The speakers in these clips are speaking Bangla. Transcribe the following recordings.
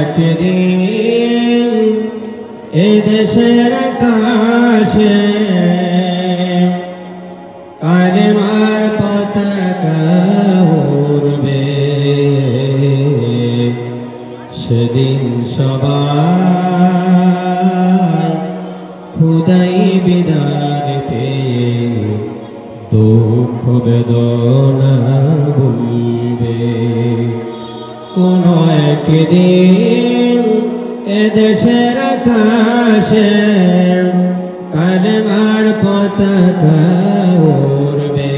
একদিন এ দেশের আকাশে কালেমার পতাকা উড়বে, সেদিন সবাই খোদাই বিদায় পেয়ে দুঃখ বেদনা ভুলবে। কোন একদিন এদেশের আকাশে কালেমার পতাকা উড়বে,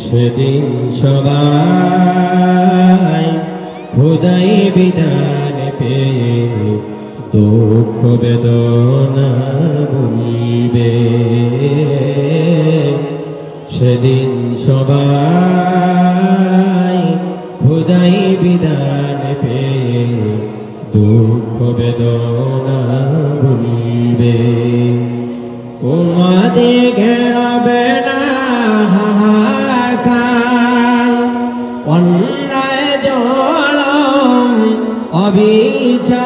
সেদিন সবাই খোদাই বিধান পেয়ে দুঃখ বেদনা ভুলবে। সেদিন সবাই খোদাই বিধান পেয়ে দুঃখ বেদনা ভুলবে। উম্মতে ঘেরাবে না হাহাকার, অন্যায় জলম অবিচার,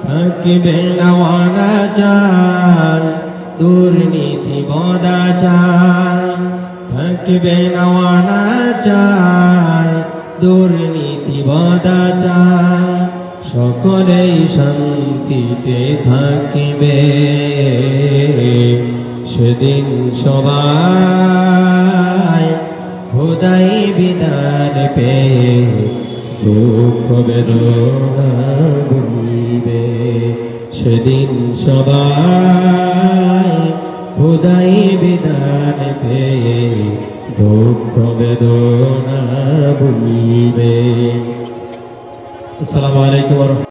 থাকিবে না অনাচার দুর্নীতি বদাচার, থাকিবে না অনাচার দুর্নীতি বদাচার, সকলেই শান্তিতে থাকিবে। সেদিন সবাই খোদাই বিধান পেয়ে দুঃখ বেদনা ভুলবে। সেদিন সবাই খোদাই বিধান পেয়ে দুঃখ বেদনা ভুলবে। আসসালামু আলাইকুম।